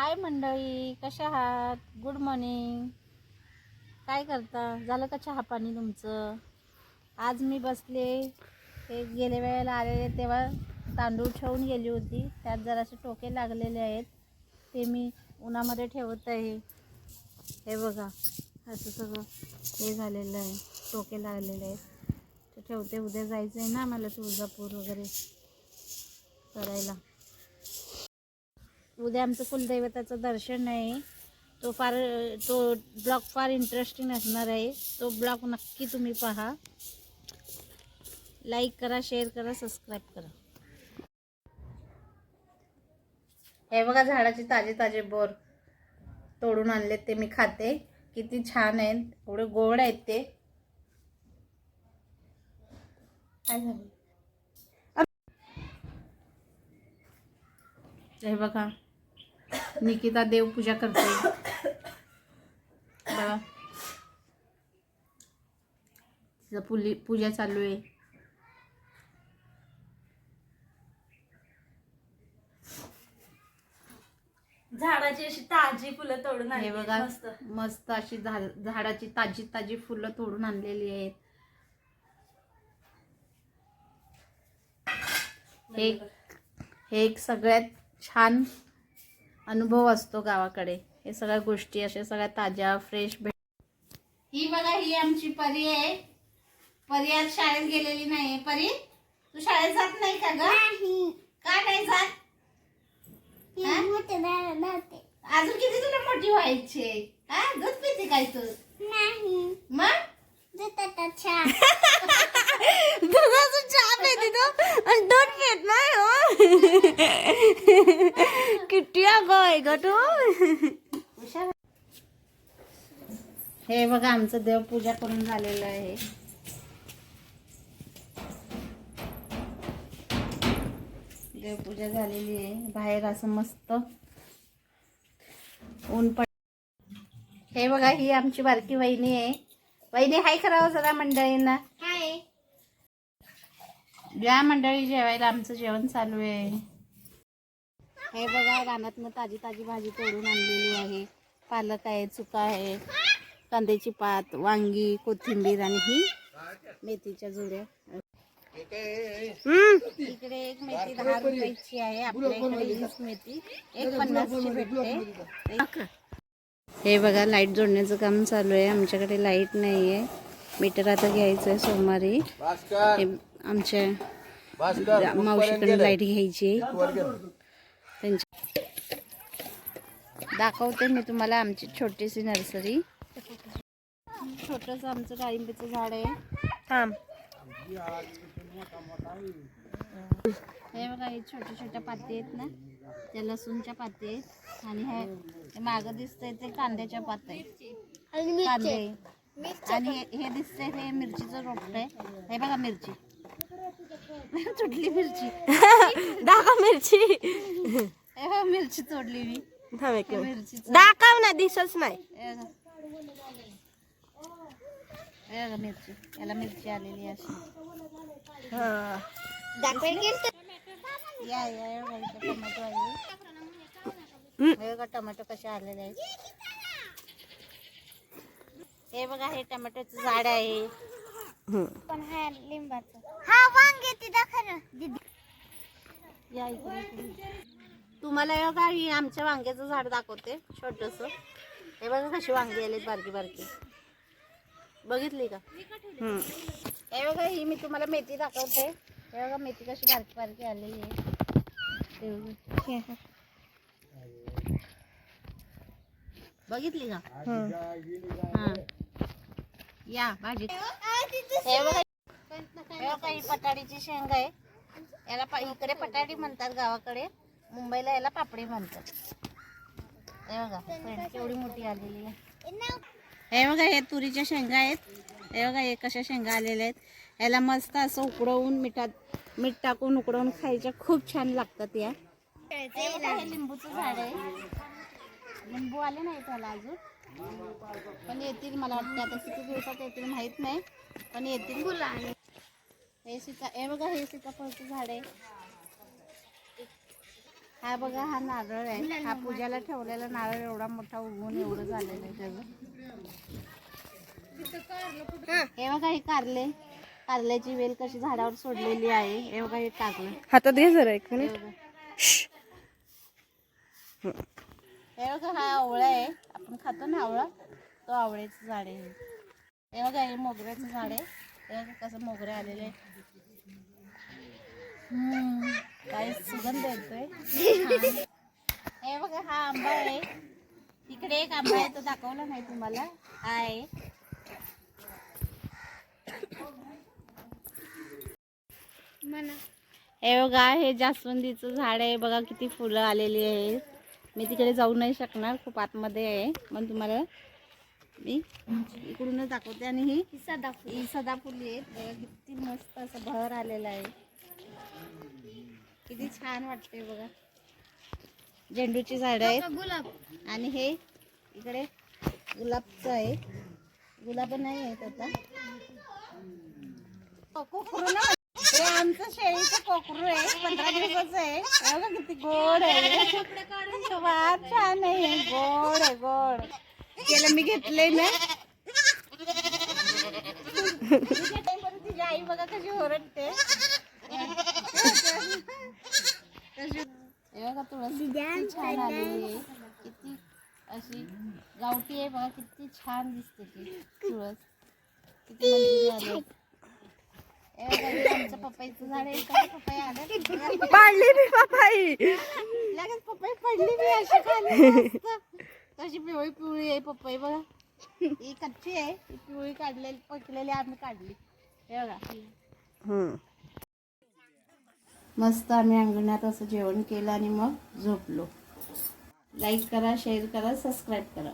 हाय मंडळी, कशा आहात? Good morning. काय करता? झालं का चहा पाणी तुमचं? आज मी बसले, ते गेल्या वेळेला आलेले तेव्हा तांदूळ ठेवून गेली होती, त्यात जरासे टोके लागलेले आहेत, ते मी उन्हामध्ये ठेवत आहे. हे बघा, असं सगळं हे झालेलं आहे, टोके लागलेले आहेत. ते ठेवते, उद्या जायचं आहे ना मला तुळजापूर वगैरे करायला. उद्या आमचं कुलदैवताचं दर्शन आहे. तो ब्लॉग फार इंटरेस्टिंग असणार आहे. तो ब्लॉग नक्की तुम्ही पहा. लाईक करा, शेअर करा, सबस्क्राईब करा. हे बघा, झाडाचे ताजे ताजे बोर तोडून आणले, ते मी खाते. किती छान आहेत, एवढे गोड आहेत ते. काय झालं? हे बघा, निकिता देवपूजा करते बघा, तिचं पूजा चालू आहे. झाडाची अशी ताजी फुलं तोडून आणली. हे बघा, मस्त अशी झाडाची ताजी ताजी फुलं तोडून आणलेली आहेत. हे एक सगळ्यात छान अनुभव असतो गावाकडे. हे सगळ्या गोष्टी अशा सगळ्या ताज्या फ्रेश ही बघा, ही आमची परी आहे. परी आज शाळेत गेलेली नाही. परी, तू शाळेत जात नाही का ग? का नाही जात? अजून किती तुला मोठी व्हायची? दूध पिते काय तू? नाही. मग दुधाचा चहा पिते तू आणि दूध पित नाही हो. किती अगं आहे ग तू. हे बघा, आमचं देवपूजा करून झालेलं आहे. देवपूजा झालेली आहे. बाहेर असं मस्त ऊन पड. हे बघा, ही आमची बारकी वहिनी आहे. वहिनी हाय करावं जरा मंडळींना. हाय. या मंडळी, जेवायला आमचं जेवण चालू आहे. हे बघा, रानातनं ताजी ताजी भाजी तोडून आणलेली आहे. पालक आहे, चुका आहे, कांद्याची पात, वांगी, कोथिंबीर आणि ही मेथीच्या जुड्या. इकडे एक मेथी 10 रुपयाची आहे. आपल्या इकडे 20 मेथी 1.50ची भेटते. हे बघा, लाईट जोडण्याचं काम चालू आहे. आमच्याकडे लाईट नाही आहे. मीटर आता घ्यायचं आहे सोमवारी. आमच्या मावशीकडे लाईट घ्यायची. त्यांची दाखवते मी तुम्हाला आमची छोटीशी नर्सरी. छोटंसं आमचं डाळिंबीचं झाड आहे. थांब. हे बघा, हे छोट्या छोट्या पाती आहेत ना, त्या लसूणच्या पाती आहेत. आणि हे मागं दिसतंय ते कांद्याच्या पात आहेत, कांदे. आणि हे दिसतंय ते मिरचीचं रोपट आहे. हे बघा, मिरची तुटली मिरची. दाखव मिरची. हे बघा, मिरची तोडली मी. मिरची दाखव ना, दिसच नाही. मिरची, याला मिरची आलेली अशी. या टोमॅटो आहे. हे बघा, टोमॅटो कसे आलेले आहेत. हे बघा, हे टोमॅटोचं झाड आहे. पण हा लिंबाचं. हा वांगे ती दाखव दीदी. या इकडे. तुम्हाला हे बघा, ही आमच्या वांग्याचं झाड दाखवते, छोटंसं. हे बघा कशी वांगी आलेत, बारकी बारकी. बघितली का? हे बघा, ही मी तुम्हाला मेथी दाखवते. हे बघा, मेथी कशी बारकी बारकी आलेली आहे. बघितली का? हा, या भाजी. हे बघा, ही पटाडीची शेंग आहे. याला इकडे पटाडी म्हणतात गावाकडे, मुंबईला याला पापडी म्हणतात. हे बघा, केवढी मोठी आलेली आहे. हे बघा, हे तुरीच्या शेंगा आहेत. हे बघा, हे कशा शेंगा आलेल्या आहेत. याला मस्त असं उकडवून मीठ टाकून उकडवून खायच्या, खूप छान लागतात या. हे लिंबूचं झाड आहे. लिंबू आले नाही त्याला अजून, पण येतील मला वाटतं. आता किती दिवसात येतील माहित नाही, पण येतील. हे बघा, हे सीताफळचं झाड आहे. हा बघा हा नारळ आहे. हा पूजाला ठेवलेला नारळ एवढा मोठा उगवून एवढं झालेलं आहे त्याचं. हे बघा हे कारल्याची वेल कशी झाडावर सोडलेली आहे. हे बघा हे कारलं. हातात घे जरा एक मिनिट. हे बघा हा आवळा आहे. आपण खातो ना आवळा, तो आवळ्याचं झाड आहे. हे बघा हे मोगऱ्याचं झाड आहे. हे बघा कसं मोगरे आलेले आहे. काय सुगंध येतोय. हे बघा हा आंबा आहे. तिकडे एक आंबा आहे, तो दाखवला नाही तुम्हाला. हा आहे. हे बघा हे जास्वंदीचं झाड आहे. बघा किती फुलं आलेली आहेत. मी तिकडे जाऊ नाही शकणार, खूप आतमध्ये आहे, पण तुम्हाला मी इकडूनच दाखवते. आणि ही सदाफुली आहे. बघा किती मस्त असं बहर आलेलं आहे. किती छान वाटते बघा. झेंडूची झाड आहेत. आणि हे इकडे गुलाबचं आहे. गुलाब नाही आहेत आता. कोकरू ना, हे आमचं शेळीचं कोकरू आहे. 15 दिवसाचं आहे. बघा किती गोड आहे. वाह छान आहे. गोड आहे गोड. त्याला मी घेतलंय ना. तिची आई बघा कशी ओरडते. हे बघा तुळस किती छान आलेली आहे. किती अशी गावठी आहे बघा. किती छान दिसते ती तुळस. किती मंदिरे आले. आमचं पपईचं झाड आहे. पपई आलं पाडली मी पपई. लगेच पपई पडली मी अशी खाली. कशी पिवळी पिवळी आहे पपई बघा. ही कच्ची आहे. ही पिवळी काढलेली पकलेली आम्ही काढली. हे बघा मस्त आम्ही अंगणात असं जेवण केलं आणि मग झोपलो. लाईक करा, शेअर करा, सबस्क्राईब करा.